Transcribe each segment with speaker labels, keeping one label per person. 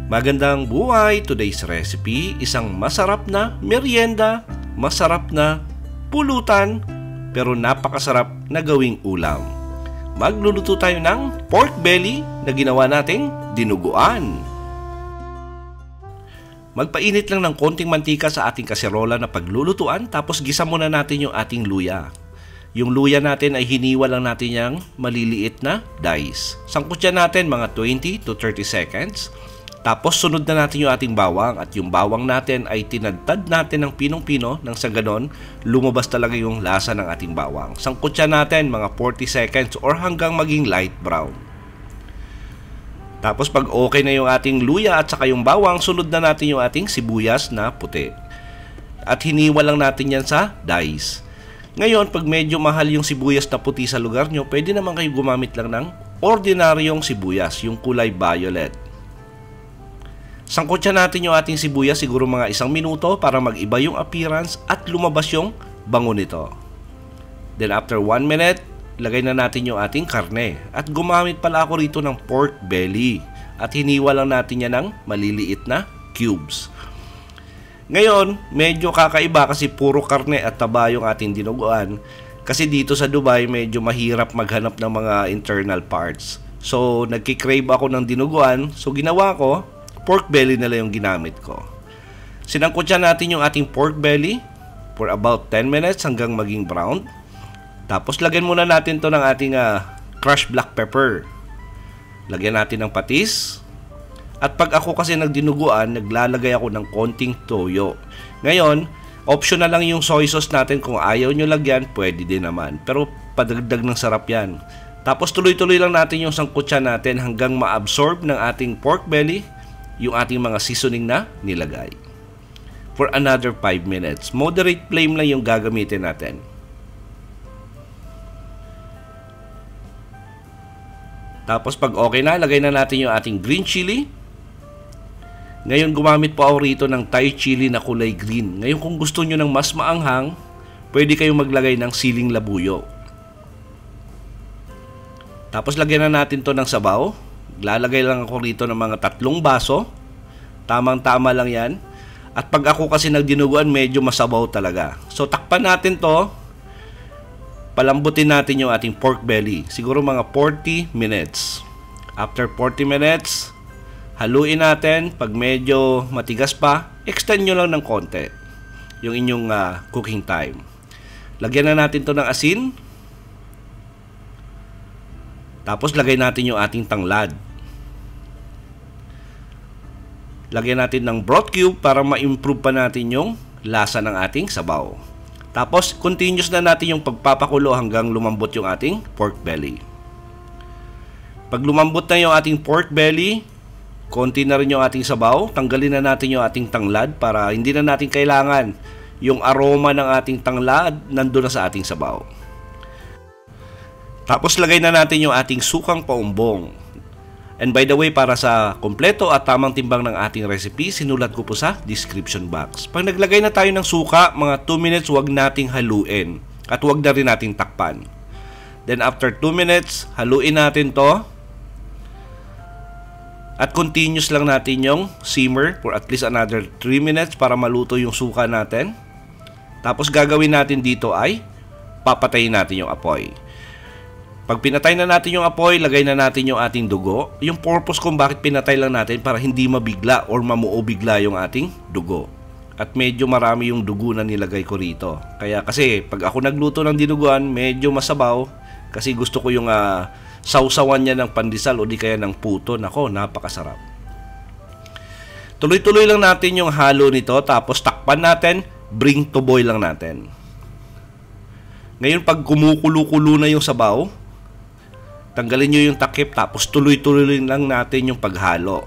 Speaker 1: Magandang buhay! Today's recipe, isang masarap na merienda, masarap na pulutan, pero napakasarap na gawing ulam. Magluluto tayo ng pork belly na ginawa nating dinuguan. Magpainit lang ng konting mantika sa ating kaserola na paglulutuan, tapos gisa muna natin yung ating luya. Yung luya natin ay hiniwa lang natin yung maliliit na dice. Sangkot yan natin mga 20 to 30 seconds. Tapos sunod na natin yung ating bawang, at yung bawang natin ay tinadtad natin ng pinong-pino nang sa ganon lumabas talaga yung lasa ng ating bawang. Sangkot yan natin mga 40 seconds or hanggang maging light brown. Tapos pag okay na yung ating luya at saka yung bawang, sunod na natin yung ating sibuyas na puti. At hiniwa lang natin yan sa dice. Ngayon, pag medyo mahal yung sibuyas na puti sa lugar nyo, pwede naman kayo gumamit lang ng ordinaryong sibuyas, yung kulay violet. Sangkotsa natin yung ating sibuyas siguro mga 1 minuto para mag-iba yung appearance at lumabas yung bango nito. Then after 1 minute, lagay na natin yung ating karne. At gumamit pala ako rito ng pork belly. At hiniwa lang natin yan ng maliliit na cubes. Ngayon, medyo kakaiba kasi puro karne at taba yung ating dinuguan. Kasi dito sa Dubai, medyo mahirap maghanap ng mga internal parts. So, nagkikrave ako ng dinuguan. So, ginawa ko, pork belly na lang yung ginamit ko. Sinangkotsa natin yung ating pork belly for about 10 minutes hanggang maging brown. Tapos lagyan muna natin to ng ating crushed black pepper. Lagyan natin ng patis. At pag ako kasi nagdinuguan, naglalagay ako ng konting toyo. Ngayon, optional lang yung soy sauce natin. Kung ayaw nyo lagyan, pwede din naman. Pero padagdag ng sarap yan. Tapos tuloy-tuloy lang natin yung sangkotsa natin hanggang ma-absorb ng ating pork belly yung ating mga seasoning na nilagay. For another 5 minutes. Moderate flame lang yung gagamitin natin. Tapos pag okay na, lagay na natin yung ating green chili. Ngayon gumamit po ako rito ng Thai chili na kulay green. Ngayon kung gusto nyo ng mas maanghang, pwede kayong maglagay ng siling labuyo. Tapos lagyan na natin to ng sabaw. Lalagay lang ako rito ng mga 3 baso. Tamang-tama lang yan. At pag ako kasi nagdinuguan, medyo masabaw talaga. So takpan natin to. Palambutin natin yung ating pork belly. Siguro mga 40 minutes. After 40 minutes, haluin natin. Pag medyo matigas pa, extend nyo lang ng konti yung inyong cooking time. Lagyan na natin to ng asin. Tapos lagay natin yung ating tanglad. Lagyan natin ng broth cube para ma-improve pa natin yung lasa ng ating sabaw. Tapos continuous na natin yung pagpapakulo hanggang lumambot yung ating pork belly. Pag lumambot na yung ating pork belly, konti na rin yung ating sabaw. Tanggalin na natin yung ating tanglad para hindi na natin kailangan yung aroma ng ating tanglad nandun na sa ating sabaw. Tapos lagay na natin yung ating sukang paumbong. And by the way, para sa kompleto at tamang timbang ng ating recipe, sinulat ko po sa description box. Pag naglagay na tayo ng suka, mga 2 minutes huwag nating haluin. At huwag na rin nating takpan. Then after 2 minutes, haluin natin to. At continuous lang natin yung simmer for at least another 3 minutes para maluto yung suka natin. Tapos gagawin natin dito ay papatayin natin yung apoy. Pag pinatay na natin yung apoy, lagay na natin yung ating dugo. Yung purpose kung bakit pinatay lang natin para hindi mabigla or mamuo bigla yung ating dugo. At medyo marami yung dugo na nilagay ko rito. Kaya kasi pag ako nagluto ng dinuguan, medyo masabaw. Kasi gusto ko yung sausawan niya ng pandesal o di kaya ng puto. Nako, napakasarap. Tuloy-tuloy lang natin yung halo nito. Tapos takpan natin, bring to boil lang natin. Ngayon pag kumukulo-kulo na yung sabaw, tanggalin nyo yung takip, tapos tuloy-tuloy lang natin yung paghalo.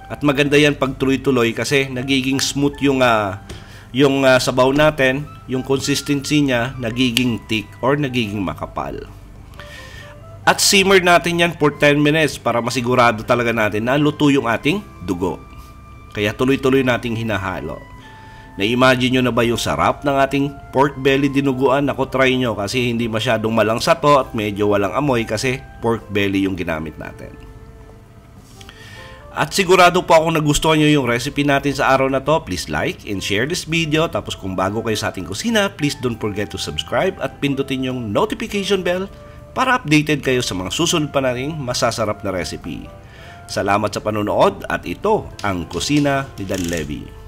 Speaker 1: At maganda yan pag tuloy-tuloy kasi nagiging smooth yung sabaw natin, yung consistency niya nagiging thick or nagiging makapal. At simmer natin yan for 10 minutes para masigurado talaga natin na luto yung ating dugo. Kaya tuloy-tuloy nating hinahalo. Na-imagine nyo na ba yung sarap ng ating pork belly dinuguan? Ako, try nyo kasi hindi masyadong malangsa to at medyo walang amoy kasi pork belly yung ginamit natin. At sigurado po akong nagustuhan nyo yung recipe natin sa araw na to. Please like and share this video. Tapos kung bago kayo sa ating kusina, please don't forget to subscribe at pindutin yung notification bell para updated kayo sa mga susunod pa nating masasarap na recipe. Salamat sa panonood at ito ang Kusina ni Dan Levy.